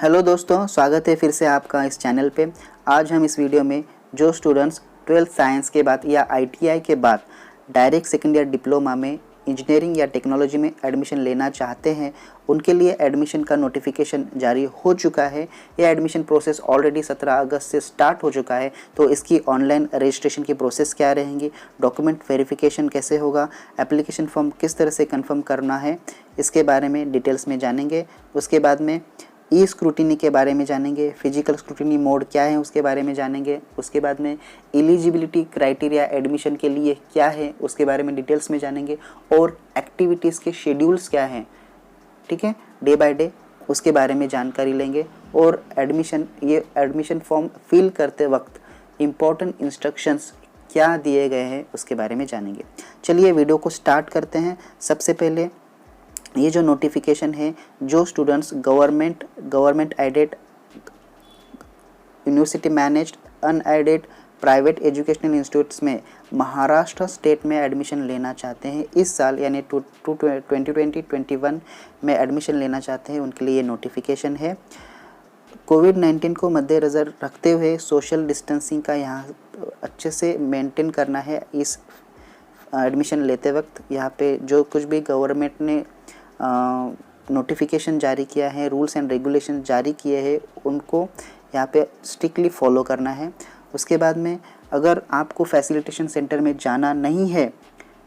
Hello दोस्तों, स्वागत है फिर से आपका इस चैनल पे। आज हम इस वीडियो में जो स्टूडेंट्स 12th साइंस के बाद या आईटीआई के बाद डायरेक्ट सेकेंड ईयर डिप्लोमा में इंजीनियरिंग या टेक्नोलॉजी में एडमिशन लेना चाहते हैं, उनके लिए एडमिशन का नोटिफिकेशन जारी हो चुका है। यह एडमिशन प्रोसेस ऑलरेडी 17 अगस्त से स्टार्ट हो चुका है। तो इसकी ऑनलाइन रजिस्ट्रेशन की प्रोसेस क्या रहेंगी, डॉक्यूमेंट वेरिफिकेशन कैसे होगा, एप्लीकेशन फॉर्म किस तरह से कंफर्म करना है, इसके बारे में डिटेल्स में जानेंगे। उसके बाद में ई स्क्रूटिनी के बारे में जानेंगे, फिजिकल स्क्रूटिनी मोड क्या है उसके बारे में जानेंगे। उसके बाद में एलिजिबिलिटी क्राइटेरिया एडमिशन के लिए क्या है उसके बारे में डिटेल्स में जानेंगे, और एक्टिविटीज़ के शेड्यूल्स क्या हैं, ठीक है, डे बाय डे उसके बारे में जानकारी लेंगे। और एडमिशन फॉर्म फिल करते वक्त इम्पोर्टेंट इंस्ट्रक्शंस क्या दिए गए हैं उसके बारे में जानेंगे। चलिए वीडियो को स्टार्ट करते हैं। सबसे पहले ये जो नोटिफिकेशन है, जो students government aided, university managed, unaided private educational institutes में महाराष्ट्र स्टेट में एडमिशन लेना चाहते हैं, इस साल यानी 2020-21 में एडमिशन लेना चाहते हैं, उनके लिए ये नोटिफिकेशन है। कोविड-19 को मद्देनज़र रखते हुए सोशल डिस्टेंसिंग का यहाँ अच्छे से मेंटेन करना है। इस एडमिशन लेते वक्त यहाँ पे जो कुछ भी गवर्नमेंट ने नोटिफिकेशन जारी किया है, रूल्स एंड रेगुलेशन जारी किए हैं, उनको यहाँ पे स्ट्रिक्टली फॉलो करना है। उसके बाद में अगर आपको फैसिलिटेशन सेंटर में जाना नहीं है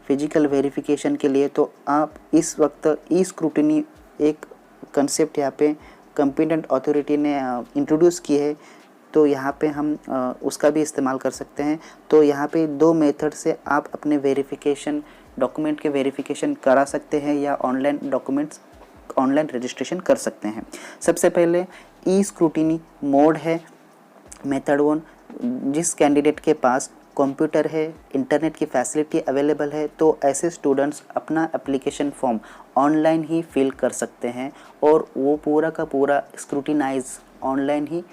फिजिकल वेरिफिकेशन के लिए, तो आप इस वक्त ई स्क्रूटिनी एक कंसेप्ट यहाँ पे कॉम्पिटेंट अथॉरिटी ने इंट्रोड्यूस की है, तो यहाँ पे हम उसका भी इस्तेमाल कर सकते हैं। तो यहाँ पे दो मेथड से आप अपने वेरिफिकेशन डॉक्यूमेंट के वेरिफिकेशन करा सकते हैं या ऑनलाइन रजिस्ट्रेशन कर सकते हैं। सबसे पहले ई स्क्रूटिनी मोड है, मेथड 1। जिस कैंडिडेट के पास कंप्यूटर है, इंटरनेट की फैसिलिटी अवेलेबल है, तो ऐसे स्टूडेंट्स अपना एप्लीकेशन फॉर्म ऑनलाइन ही फिल कर सकते हैं और वो पूरा का पूरा स्क्रूटिनाइज ऑनलाइन ही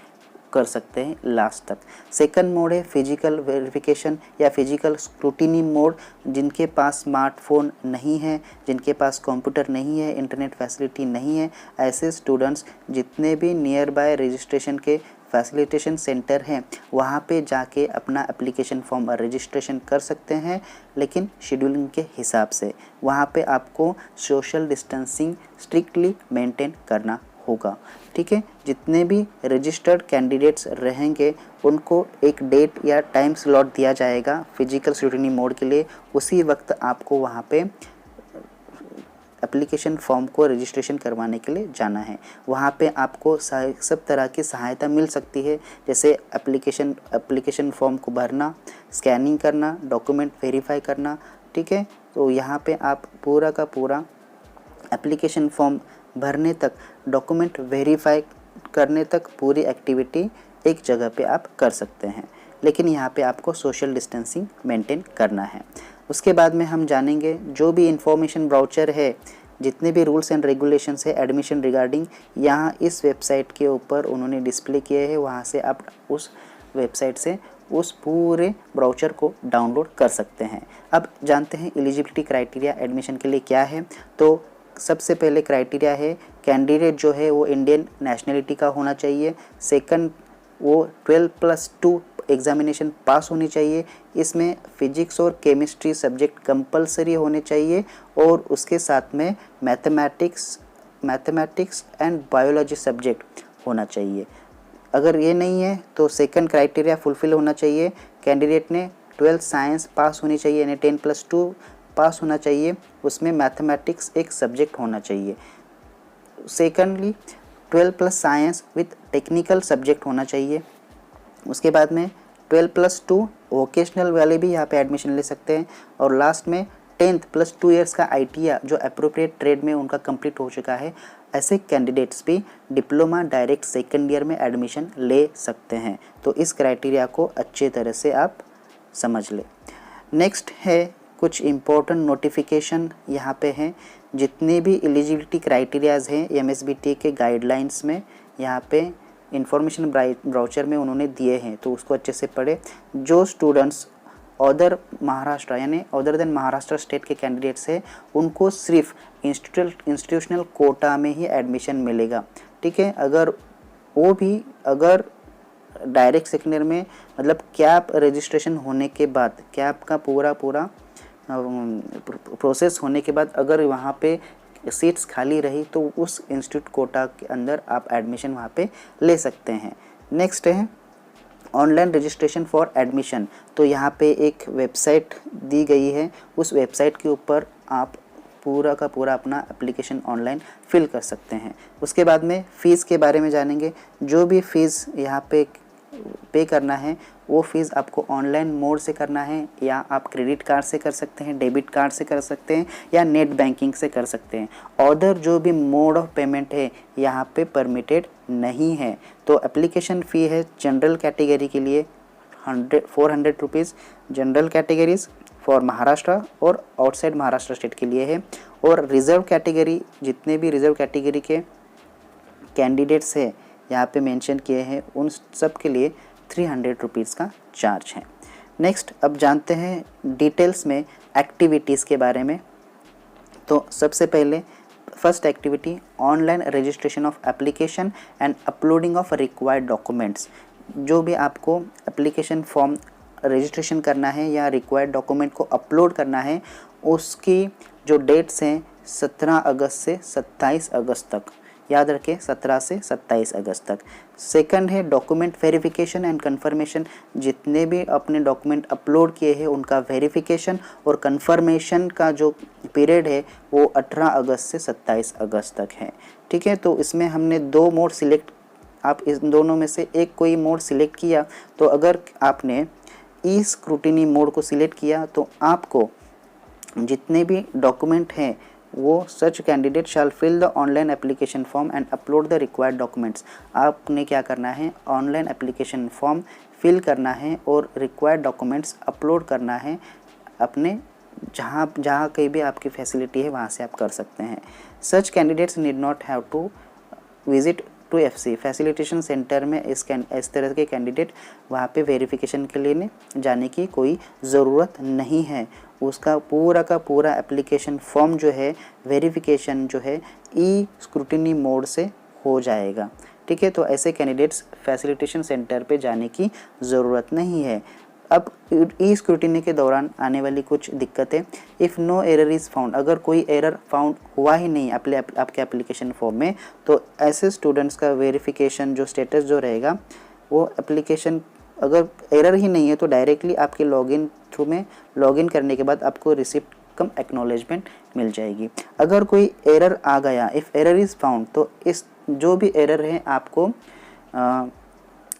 कर सकते हैं लास्ट तक। सेकंड मोड है फिजिकल वेरिफिकेशन या फिजिकल स्क्रूटिनी मोड। जिनके पास स्मार्टफोन नहीं है, जिनके पास कंप्यूटर नहीं है, इंटरनेट फैसिलिटी नहीं है, ऐसे स्टूडेंट्स जितने भी नियर बाय रजिस्ट्रेशन के फैसिलिटेशन सेंटर हैं वहाँ पे जाके अपना एप्लीकेशन फॉर्म रजिस्ट्रेशन कर सकते हैं, लेकिन शेड्यूलिंग के हिसाब से। वहाँ पे आपको सोशल डिस्टेंसिंग स्ट्रिक्टली मेंटेन करना होगा, ठीक है। जितने भी रजिस्टर्ड कैंडिडेट्स रहेंगे उनको एक डेट या टाइम स्लॉट दिया जाएगा फिजिकल स्क्रूटिनी मोड के लिए। उसी वक्त आपको वहाँ पे एप्लीकेशन फॉर्म को रजिस्ट्रेशन करवाने के लिए जाना है। वहाँ पे आपको सब तरह की सहायता मिल सकती है, जैसे एप्लीकेशन फॉर्म को भरना, स्कैनिंग करना, डॉक्यूमेंट वेरीफाई करना, ठीक है। तो यहाँ पे आप पूरा का पूरा एप्लीकेशन फॉर्म भरने तक, डॉक्यूमेंट वेरीफाई करने तक पूरी एक्टिविटी एक जगह पे आप कर सकते हैं, लेकिन यहाँ पे आपको सोशल डिस्टेंसिंग मेंटेन करना है। उसके बाद में हम जानेंगे जो भी इंफॉर्मेशन ब्राउचर है, जितने भी रूल्स एंड रेगुलेशंस है एडमिशन रिगार्डिंग, यहाँ इस वेबसाइट के ऊपर उन्होंने डिस्प्ले किए हैं। वहाँ से आप उस वेबसाइट से उस पूरे ब्राउचर को डाउनलोड कर सकते हैं। अब जानते हैं एलिजिबिलिटी क्राइटेरिया एडमिशन के लिए क्या है। तो सबसे पहले क्राइटेरिया है कैंडिडेट जो है वो इंडियन नेशनलिटी का होना चाहिए। सेकंड, वो 12+2 एग्जामिनेशन पास होनी चाहिए। इसमें फिजिक्स और केमिस्ट्री सब्जेक्ट कंपलसरी होने चाहिए, और उसके साथ में मैथमेटिक्स एंड बायोलॉजी सब्जेक्ट होना चाहिए। अगर ये नहीं है तो सेकंड क्राइटेरिया फुलफिल होना चाहिए, कैंडिडेट ने 12th साइंस पास होनी चाहिए, यानी 10+2 पास होना चाहिए, उसमें मैथमेटिक्स एक सब्जेक्ट होना चाहिए। Secondly 12+ science with technical subject होना चाहिए। उसके बाद में 12+2 वोकेशनल वाले भी यहाँ पे एडमिशन ले सकते हैं। और लास्ट में 10th + 2 ईयर्स का आईटीआई जो अप्रोप्रिएट ट्रेड में उनका कंप्लीट हो चुका है, ऐसे कैंडिडेट्स भी डिप्लोमा डायरेक्ट सेकेंड ईयर में एडमिशन ले सकते हैं। तो इस क्राइटेरिया को अच्छे तरह से आप समझ लें। नेक्स्ट है कुछ इम्पोर्टेंट नोटिफिकेशन यहाँ पे हैं। जितने भी एलिजिबिलिटी क्राइटेरियाज़ हैं एमएसबीटी के गाइडलाइंस में, यहाँ पे इंफॉर्मेशन ब्राउचर में उन्होंने दिए हैं, तो उसको अच्छे से पढ़े। जो स्टूडेंट्स अदर महाराष्ट्र यानी अदर देन महाराष्ट्र स्टेट के कैंडिडेट्स हैं, उनको सिर्फ इंस्टीट्यूशनल कोटा में ही एडमिशन मिलेगा, ठीक है। अगर वो भी अगर डायरेक्ट सेकेंड ईयर में मतलब कैप रजिस्ट्रेशन होने के बाद, कैप का पूरा प्रोसेस होने के बाद अगर वहाँ पे सीट्स खाली रही तो उस इंस्टीट्यूट कोटा के अंदर आप एडमिशन वहाँ पे ले सकते हैं। नेक्स्ट है ऑनलाइन रजिस्ट्रेशन फॉर एडमिशन। तो यहाँ पे एक वेबसाइट दी गई है, उस वेबसाइट के ऊपर आप पूरा का पूरा अपना एप्लीकेशन ऑनलाइन फिल कर सकते हैं। उसके बाद में फ़ीस के बारे में जानेंगे। जो भी फ़ीस यहाँ पे करना है वो फ़ीस आपको ऑनलाइन मोड से करना है, या आप क्रेडिट कार्ड से कर सकते हैं, डेबिट कार्ड से कर सकते हैं, या नेट बैंकिंग से कर सकते हैं। अदर जो भी मोड ऑफ पेमेंट है यहाँ पे परमिटेड नहीं है। तो एप्लीकेशन फ़ी है जनरल कैटेगरी के लिए 400 rupees, general categories for Maharashtra और आउटसाइड महाराष्ट्र स्टेट के लिए है। और रिज़र्व कैटेगरी, जितने भी रिज़र्व कैटेगरी के कैंडिडेट्स हैं यहाँ पे मेंशन किए हैं, उन सब के लिए 300 रुपीज़ का चार्ज है। नेक्स्ट अब जानते हैं डिटेल्स में एक्टिविटीज़ के बारे में। तो सबसे पहले first activity online registration of application and uploading of required documents. जो भी आपको एप्लीकेशन फॉर्म रजिस्ट्रेशन करना है या रिक्वायर्ड डॉक्यूमेंट को अपलोड करना है, उसकी जो डेट्स हैं 17 अगस्त से 27 अगस्त तक, याद रखें 17 से 27 अगस्त तक। सेकंड है डॉक्यूमेंट वेरिफिकेशन एंड कंफर्मेशन। जितने भी अपने डॉक्यूमेंट अपलोड किए हैं उनका वेरिफिकेशन और कंफर्मेशन का जो पीरियड है वो 18 अगस्त से 27 अगस्त तक है। ठीक है, तो इसमें हमने 2 मोड सिलेक्ट, आप इस दोनों में से एक कोई मोड सिलेक्ट किया, तो अगर आपने ई स्क्रूटिनी मोड को सिलेक्ट किया तो आपको जितने भी डॉक्यूमेंट हैं वो such candidate shall fill the online application form and upload the required documents. आपने क्या करना है, ऑनलाइन एप्लीकेशन फॉर्म फिल करना है और रिक्वायर्ड डॉक्यूमेंट्स अपलोड करना है। अपने जहाँ कहीं भी आपकी फैसिलिटी है वहाँ से आप कर सकते हैं। Such candidates need not have to visit to FC facilitation centre में। इस तरह के कैंडिडेट वहाँ पे वेरिफिकेशन के लिए जाने की कोई ज़रूरत नहीं है। उसका पूरा का पूरा एप्लीकेशन फॉर्म जो है, वेरिफिकेशन जो है ई स्क्रूटिनी मोड से हो जाएगा। ठीक है, तो ऐसे कैंडिडेट्स फैसिलिटेशन सेंटर पे जाने की ज़रूरत नहीं है। अब ई स्क्रूटिनी के दौरान आने वाली कुछ दिक्कतें, if no error is found, अगर कोई एरर फाउंड हुआ ही नहीं आपके एप्लीकेशन फॉर्म में, तो ऐसे स्टूडेंट्स का वेरिफिकेशन जो स्टेटस जो रहेगा वो एप्लीकेशन, अगर एरर ही नहीं है तो डायरेक्टली आपके लॉगिन थ्रू में लॉगिन करने के बाद आपको रिसिप्ट कम एक्नॉलेजमेंट मिल जाएगी। अगर कोई एरर आ गया, इफ़ एरर इज़ फाउंड, तो इस जो भी एरर है आपको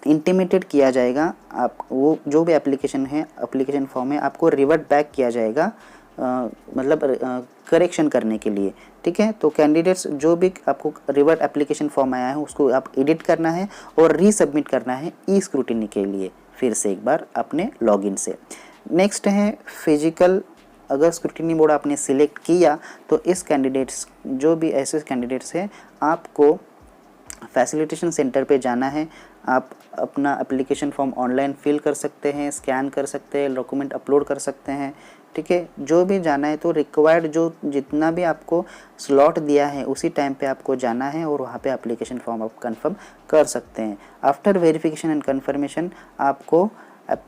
इंटीमेटेड किया जाएगा। आप वो जो भी एप्लीकेशन फॉर्म है आपको रिवर्ट बैक किया जाएगा, मतलब करेक्शन करने के लिए। ठीक है, तो कैंडिडेट्स जो भी आपको रिवर्ट एप्लीकेशन फॉर्म आया है उसको आप एडिट करना है और रीसबमिट करना है ई स्क्रूटिनी के लिए फिर से एक बार अपने लॉगिन से। नेक्स्ट है फिजिकल। अगर स्क्रूटिनी मोड आपने सिलेक्ट किया तो इस कैंडिडेट्स, जो भी ऐसे कैंडिडेट्स हैं, आपको फैसिलिटेशन सेंटर पे जाना है। आप अपना एप्लीकेशन फॉर्म ऑनलाइन फिल कर सकते हैं, स्कैन कर सकते हैं, डॉक्यूमेंट अपलोड कर सकते हैं। ठीक है, जो भी जाना है तो रिक्वायर्ड जो जितना भी आपको स्लॉट दिया है उसी टाइम पे आपको जाना है और वहाँ पे एप्लीकेशन फॉर्म आप कंफर्म कर सकते हैं। आफ्टर वेरिफिकेशन एंड कंफर्मेशन आपको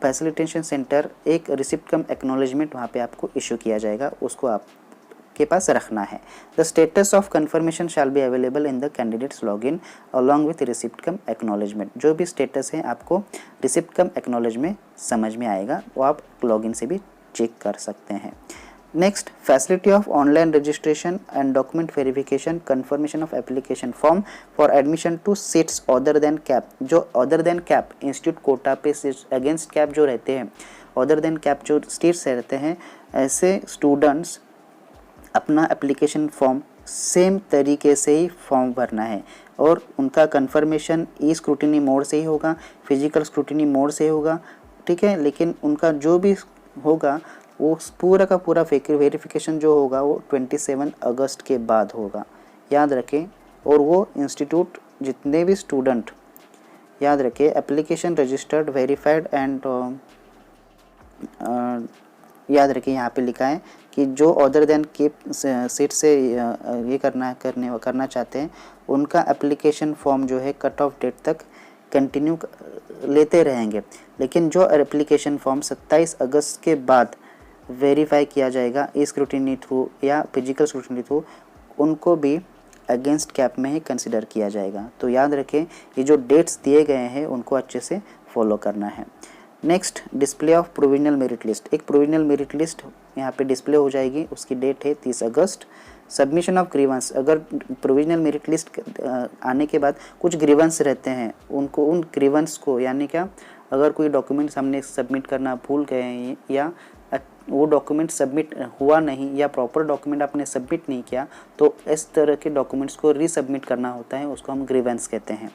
फैसिलिटेशन सेंटर एक रिसिप्ट कम एक्नॉलेजमेंट वहाँ पे आपको इशू किया जाएगा, उसको आप के पास रखना है। The status of confirmation shall be available in the candidates login along with receipt cum acknowledgement. जो भी स्टेटस है आपको रिसिप्ट कम एक्नॉलेज में समझ में आएगा, वो आप लॉगिन से भी चेक कर सकते हैं। Next, facility of online registration and document verification, confirmation of application form for admission to seats other than CAP. जो other than CAP institute quota पे अगेंस्ट कैप जो रहते हैं, अदर देन कैप जो सीट्स रहते हैं, ऐसे स्टूडेंट्स अपना एप्लीकेशन फॉर्म सेम तरीके से ही फॉर्म भरना है और उनका कंफर्मेशन ई स्क्रूटिनी मोड से ही होगा, फिजिकल स्क्रूटिनी मोड से होगा। ठीक है, लेकिन उनका जो भी होगा वो पूरा का पूरा वेरिफिकेशन जो होगा वो 27 अगस्त के बाद होगा, याद रखें। और वो इंस्टीट्यूट जितने भी स्टूडेंट, याद रखें, एप्लीकेशन रजिस्टर्ड वेरीफाइड एंड याद रखिए यहाँ पे लिखा है कि जो अदर देन कीप सीट से ये करना चाहते हैं, उनका एप्लीकेशन फॉर्म जो है कट ऑफ डेट तक कंटिन्यू लेते रहेंगे। लेकिन जो एप्लीकेशन फॉर्म 27 अगस्त के बाद वेरीफाई किया जाएगा ई स्क्रूटिनी थ्रू या फिजिकल स्क्रूटिनी थ्रू, उनको भी अगेंस्ट कैप में ही कंसिडर किया जाएगा। तो याद रखें, ये जो डेट्स दिए गए हैं उनको अच्छे से फॉलो करना है। Next, display of provisional merit list. एक प्रोविजनल मेरिट लिस्ट यहाँ पे डिस्प्ले हो जाएगी, उसकी डेट है 30 अगस्त। सबमिशन ऑफ ग्रीवेंस, अगर प्रोविजनल मेरिट लिस्ट आने के बाद कुछ ग्रीवेंस रहते हैं, उनको उन ग्रीवेंस को यानी क्या, अगर कोई डॉक्यूमेंट्स हमने सबमिट करना भूल गए हैं या वो डॉक्यूमेंट सबमिट हुआ नहीं या प्रॉपर डॉक्यूमेंट आपने सबमिट नहीं किया, तो इस तरह के डॉक्यूमेंट्स को रीसबमिट करना होता है, उसको हम ग्रीवेंस कहते हैं।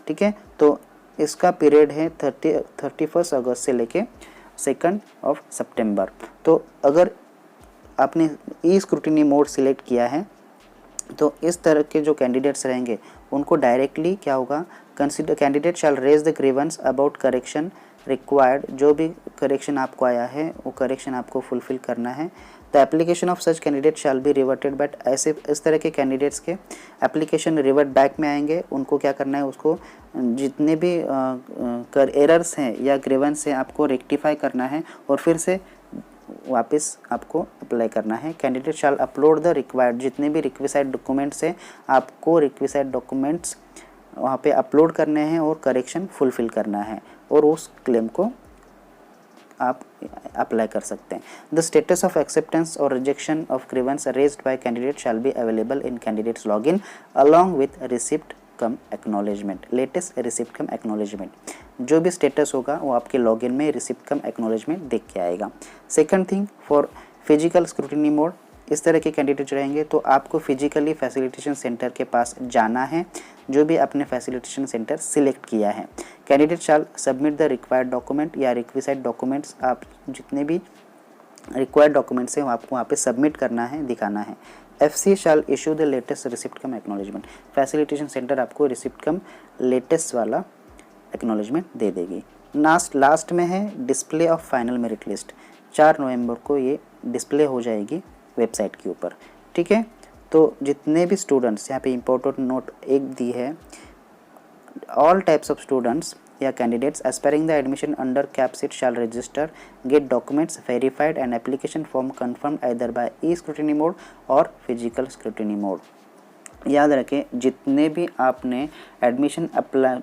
ठीक है, तो इसका पीरियड है 31 अगस्त से लेके 2 सितंबर। तो अगर आपने ई स्क्रूटिनी मोड सिलेक्ट किया है तो इस तरह के जो कैंडिडेट्स रहेंगे उनको डायरेक्टली क्या होगा, consider candidate shall raise the grievance about correction required. जो भी करेक्शन आपको आया है वो करेक्शन आपको फुलफिल करना है। The application of such candidate shall be reverted back. ऐसे इस तरह के कैंडिडेट्स के एप्लीकेशन रिवर्ट बैक में आएंगे, उनको क्या करना है, उसको जितने भी एरर्स हैं या ग्रीवेंस हैं आपको रेक्टिफाई करना है और फिर से वापस आपको अप्लाई करना है। Candidate shell upload the required, जितने भी रिक्विसाइड डॉक्यूमेंट्स हैं आपको रिक्विसाइड डॉक्यूमेंट्स वहाँ पे अपलोड करने हैं और करेक्शन फुलफिल करना है और उस क्लेम को आप अप्लाई कर सकते हैं। द स्टेटस ऑफ एक्सेप्टेंस और rejection of grievance raised bye candidate shell be available in candidates login along with receipt cum acknowledgement. Latest receipt cum acknowledgement, जो भी स्टेटस होगा वो आपके लॉगिन में रिसिप्ट कम एक्नॉलेजमेंट देख के आएगा। Second thing, for physical scrutiny mode, इस तरह के कैंडिडेट रहेंगे तो आपको फिजिकली फैसिलिटेशन सेंटर के पास जाना है, जो भी आपने फैसिलिटेशन सेंटर सिलेक्ट किया है। Candidate shell submit the required document या रिक्विसाइड डॉक्यूमेंट्स, आप जितने भी रिक्वायर्ड डॉक्यूमेंट्स हैं वो आपको वहाँ पे सबमिट करना है, दिखाना है। FC shall issue the latest receipt cum acknowledgement. Facilitation centre आपको रिसिप्ट कम लेटेस्ट वाला एक्नॉलेजमेंट दे देगी। लास्ट में है display of final merit list. 4 नवंबर को ये डिस्प्ले हो जाएगी वेबसाइट के ऊपर। ठीक है, तो जितने भी स्टूडेंट्स, यहाँ पे इम्पोर्टेंट नोट एक दी है, ऑल टाइप्स ऑफ स्टूडेंट्स या candidates aspiring the admission under CAP seat shall register, get documents verified and application form confirmed either by e scrutiny mode और फिजिकल स्क्रूटिनी मोड। याद रखें, जितने भी आपने एडमिशन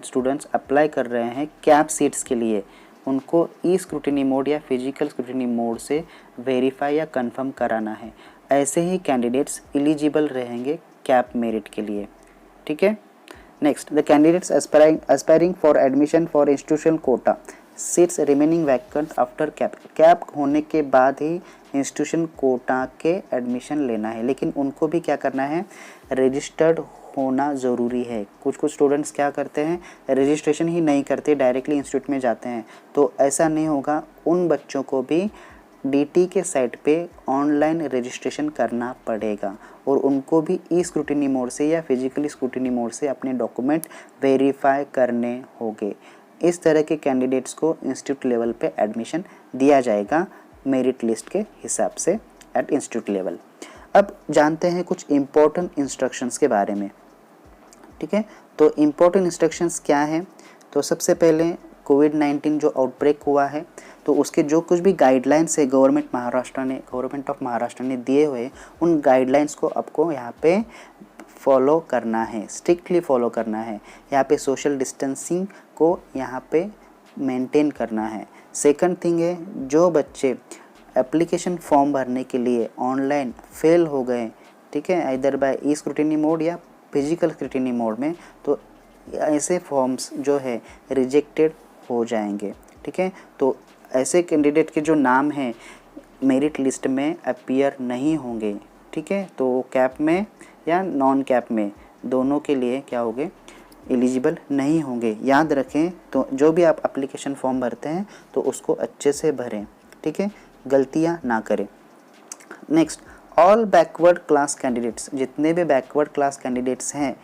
स्टूडेंट्स अप्लाई कर रहे हैं कैप सीट्स के लिए, उनको ई स्क्रूटिनी मोड या फिजिकल स्क्रूटिनी मोड से वेरीफाई या कंफर्म कराना है। ऐसे ही कैंडिडेट्स एलिजिबल रहेंगे कैप मेरिट के लिए। ठीक है, next, the candidates aspiring for admission for institutional Kota seats remaining vacant after cap. Cap होने के बाद ही इंस्टीट्यूशन कोटा के एडमिशन लेना है, लेकिन उनको भी क्या करना है, रजिस्टर्ड होना ज़रूरी है। कुछ स्टूडेंट्स क्या करते हैं, रजिस्ट्रेशन ही नहीं करते, डायरेक्टली इंस्टीट्यूट में जाते हैं, तो ऐसा नहीं होगा। उन बच्चों को भी DT के साइट पे ऑनलाइन रजिस्ट्रेशन करना पड़ेगा और उनको भी ई स्क्रूटिनी मोड से या फिजिकली स्क्रूटिनी मोड से अपने डॉक्यूमेंट वेरीफाई करने होंगे। इस तरह के कैंडिडेट्स को इंस्टीट्यूट लेवल पे एडमिशन दिया जाएगा मेरिट लिस्ट के हिसाब से एट इंस्टीट्यूट लेवल। अब जानते हैं कुछ इम्पोर्टेंट इंस्ट्रक्शंस के बारे में। ठीक है, तो इम्पोर्टेंट इंस्ट्रक्शंस क्या हैं, तो सबसे पहले कोविड-19 जो आउटब्रेक हुआ है तो उसके जो कुछ भी गाइडलाइंस है गवर्नमेंट ऑफ महाराष्ट्र ने दिए हुए, उन गाइडलाइंस को आपको यहाँ पे फॉलो करना है, स्ट्रिक्टली फॉलो करना है। यहाँ पे सोशल डिस्टेंसिंग को यहाँ पे मेंटेन करना है। सेकंड थिंग है, जो बच्चे एप्लीकेशन फॉर्म भरने के लिए ऑनलाइन फेल हो गए, ठीक है, either by e scrutiny mode या फिजिकल स्क्रूटिनी मोड में, तो ऐसे फॉर्म्स जो है रिजेक्टेड हो जाएंगे। ठीक है, तो ऐसे कैंडिडेट के जो नाम हैं मेरिट लिस्ट में अपीयर नहीं होंगे। ठीक है, तो कैप में या नॉन कैप में दोनों के लिए क्या होंगे, एलिजिबल नहीं होंगे। याद रखें, तो जो भी आप एप्लीकेशन फॉर्म भरते हैं तो उसको अच्छे से भरें। ठीक है, गलतियां ना करें। Next, all backward class candidates, जितने भी बैकवर्ड क्लास कैंडिडेट्स हैं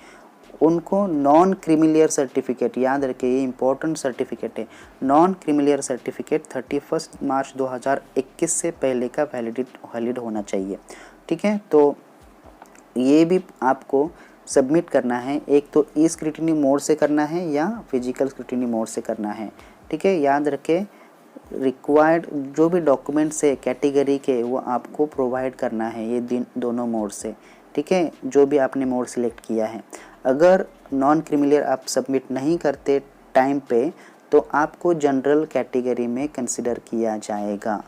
उनको नॉन क्रीमिलियर सर्टिफिकेट, याद रखिए ये इंपॉर्टेंट सर्टिफिकेट है, नॉन क्रीमिलियर सर्टिफिकेट 31 मार्च 2021 से पहले का वैलिड होना चाहिए। ठीक है, तो ये भी आपको सबमिट करना है, एक तो ई स्क्रूटिनी मोड से करना है या फिजिकल स्क्रूटिनी मोड से करना है। ठीक है, याद रखें रिक्वायर्ड जो भी डॉक्यूमेंट्स है कैटेगरी के वो आपको प्रोवाइड करना है ये दोनों मोड से। ठीक है, जो भी आपने मोड सिलेक्ट किया है। अगर नॉन क्रीमिलियर आप सबमिट नहीं करते टाइम पे तो आपको जनरल कैटेगरी में कंसिडर किया जाएगा।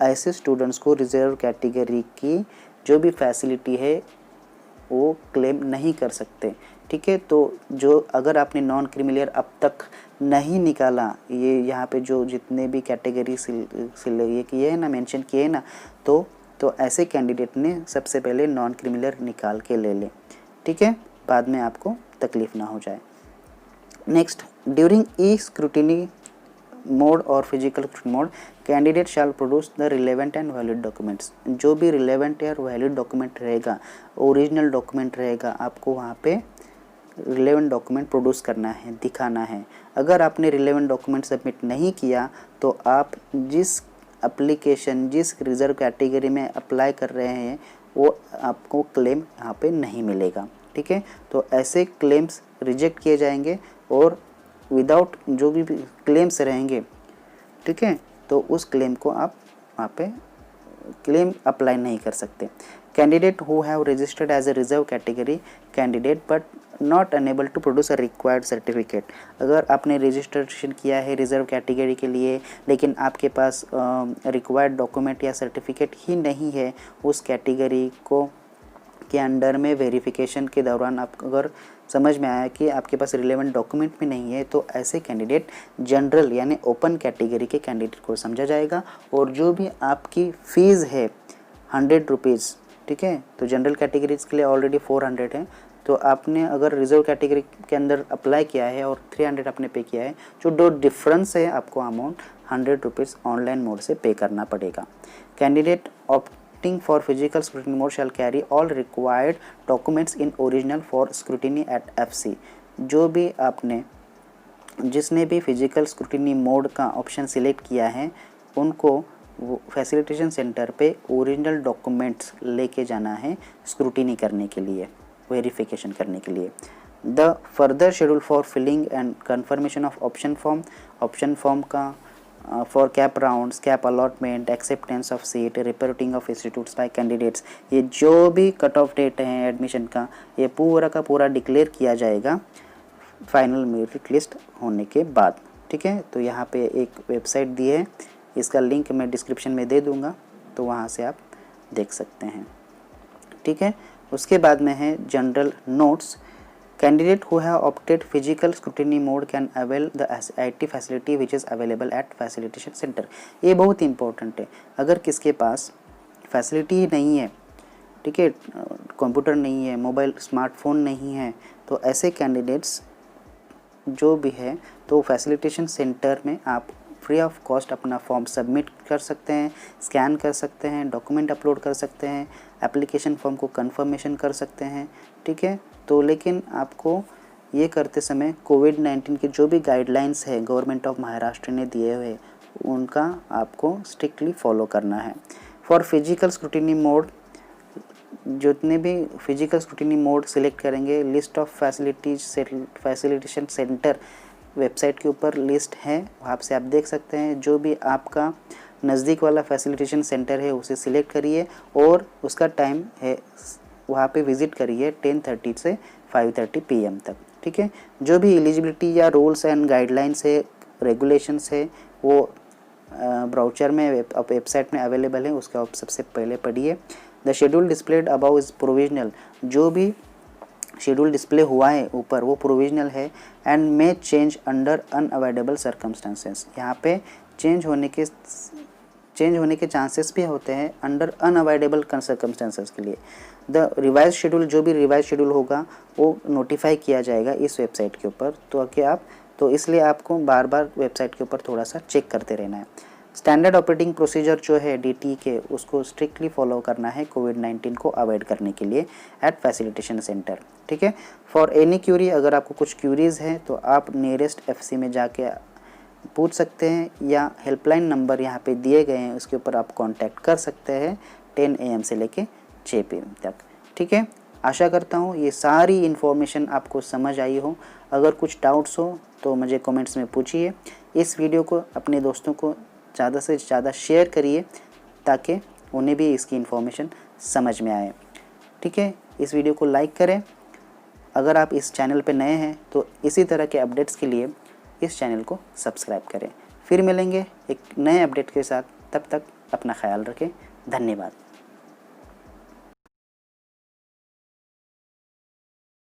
ऐसे स्टूडेंट्स को रिजर्व कैटेगरी की जो भी फैसिलिटी है वो क्लेम नहीं कर सकते। ठीक है, तो जो अगर आपने नॉन क्रीमिलियर अब तक नहीं निकाला, ये यहाँ पे जो जितने भी कैटेगरी ये किए हैं ना, मेंशन किए हैं ना, तो ऐसे कैंडिडेट ने सबसे पहले नॉन क्रीमिलियर निकाल के ले लें। ठीक है, बाद में आपको तकलीफ़ ना हो जाए। नेक्स्ट, ड्यूरिंग ई स्क्रूटिनी मोड और physical mode candidate shell produce the relevant and valid documents. जो भी रिलेवेंट या वैलिड डॉक्यूमेंट रहेगा, ओरिजिनल डॉक्यूमेंट रहेगा, आपको वहाँ पे रिलेवेंट डॉक्यूमेंट प्रोड्यूस करना है, दिखाना है। अगर आपने रिलेवेंट डॉक्यूमेंट सबमिट नहीं किया तो आप जिस एप्लीकेशन जिस रिजर्व कैटेगरी में अप्लाई कर रहे हैं वो आपको क्लेम यहाँ पे नहीं मिलेगा। ठीक है, तो ऐसे क्लेम्स रिजेक्ट किए जाएंगे और विदाउट जो भी क्लेम्स रहेंगे, ठीक है, तो उस क्लेम को आप वहाँ पे क्लेम अप्लाई नहीं कर सकते। Candidate who have registered as a reserve category candidate but not enable to produce a required certificate. अगर आपने रजिस्ट्रेशन किया है रिजर्व कैटेगरी के लिए लेकिन आपके पास रिक्वायर्ड डॉक्यूमेंट या सर्टिफिकेट ही नहीं है, उस कैटेगरी को के अंडर में वेरिफिकेशन के दौरान आप अगर समझ में आया कि आपके पास रिलेवेंट डॉक्यूमेंट भी नहीं है, तो ऐसे कैंडिडेट जनरल यानी ओपन कैटेगरी के कैंडिडेट को समझा जाएगा और जो भी आपकी फ़ीस है 100 रुपीज़, ठीक है, तो जनरल कैटेगरीज के लिए ऑलरेडी 400 है, तो आपने अगर रिजर्व कैटेगरी के अंदर अप्लाई किया है और 300 आपने पे किया है, जो डिफरेंस है आपको अमाउंट 100 रुपीज़ ऑनलाइन मोड से पे करना पड़ेगा। Candidate opting for physical scrutiny mode shall carry all required documents in original for scrutiny at FC। जो भी आपने जिसने भी फिजिकल स्क्रूटिनी मोड का ऑप्शन सिलेक्ट किया है उनको फैसिलिटेशन सेंटर पे ओरिजिनल डॉक्यूमेंट्स लेके जाना है स्क्रूटिनी करने के लिए, वेरिफिकेशन करने के लिए। The further schedule for filling and confirmation of option form का for CAP rounds, CAP allotment, acceptance of seat, reporting of institutes by candidates, ये जो भी कट ऑफ डेट है एडमिशन का, ये पूरा का पूरा डिक्लेयर किया जाएगा फाइनल मेरिट लिस्ट होने के बाद। ठीक है, तो यहाँ पे एक वेबसाइट दी है, इसका लिंक मैं डिस्क्रिप्शन में दे दूँगा, तो वहाँ से आप देख सकते हैं। ठीक है, उसके बाद में है general notes. Candidate who have opted physical scrutiny mode can avail the IT facility which is available at facilitation centre. ये बहुत इंपॉर्टेंट है। अगर किसके पास फैसिलिटी ही नहीं है, ठीक है, कंप्यूटर नहीं है, मोबाइल स्मार्टफोन नहीं है, तो ऐसे कैंडिडेट्स जो भी है तो फैसिलिटेशन सेंटर में आप फ्री ऑफ कॉस्ट अपना फॉर्म सबमिट कर सकते हैं, स्कैन कर सकते हैं, डॉक्यूमेंट अपलोड कर सकते हैं, एप्लीकेशन फॉर्म को कंफर्मेशन कर सकते हैं। ठीक है, तो लेकिन आपको ये करते समय कोविड-19 की जो भी गाइडलाइंस है गवर्नमेंट ऑफ महाराष्ट्र ने दिए हुए उनका आपको स्ट्रिक्टली फॉलो करना है। फॉर फिजिकल स्क्रूटिनी मोड, जितने भी फिजिकल स्क्रूटिनी मोड सिलेक्ट करेंगे, list of facilitation centre website के ऊपर लिस्ट है, वहाँ से आप देख सकते हैं। जो भी आपका नज़दीक वाला फैसिलिटेशन सेंटर है उसे सिलेक्ट करिए और उसका टाइम है वहाँ पे विज़िट करिए 10:30 से 5:30 PM तक। ठीक है, जो भी एलिजिबिलिटी या रूल्स एंड गाइडलाइंस है, रेगुलेशंस है, वो ब्राउचर में वेबसाइट में अवेलेबल है, उसका आप सबसे पहले पढ़िए। The schedule displayed above is provisional. जो भी शेड्यूल डिस्प्ले हुआ है ऊपर वो प्रोविजनल है and may change under unavoidable circumstances. यहाँ पे चेंज होने के चांसेस भी होते हैं अंडर अनअवॉइडेबल सर्कमस्टांसेस के लिए। द रिवाइज शेड्यूल, जो भी रिवाइज शेड्यूल होगा वो नोटिफाई किया जाएगा इस वेबसाइट के ऊपर, तो कि आप तो इसलिए आपको बार बार वेबसाइट के ऊपर थोड़ा सा चेक करते रहना है। स्टैंडर्ड ऑपरेटिंग प्रोसीजर जो है DT के, उसको स्ट्रिक्टली फॉलो करना है कोविड-19 को अवॉइड करने के लिए एट फैसिलिटेशन सेंटर। ठीक है। फॉर एनी क्यूरी, अगर आपको कुछ क्यूरीज़ हैं तो आप नियरेस्ट FC में जाके पूछ सकते हैं, या हेल्पलाइन नंबर यहाँ पे दिए गए हैं उसके ऊपर आप कांटेक्ट कर सकते हैं 10 AM से लेके 6 PM तक। ठीक है। आशा करता हूँ ये सारी इन्फॉर्मेशन आपको समझ आई हो। अगर कुछ डाउट्स हो तो मुझे कमेंट्स में पूछिए। इस वीडियो को अपने दोस्तों को ज़्यादा से ज़्यादा शेयर करिए ताकि उन्हें भी इसकी इन्फॉर्मेशन समझ में आए। ठीक है। इस वीडियो को लाइक करें। अगर आप इस चैनल पर नए हैं तो इसी तरह के अपडेट्स के लिए इस चैनल को सब्सक्राइब करें। फिर मिलेंगे एक नए अपडेट के साथ, तब तक अपना ख्याल रखें। धन्यवाद।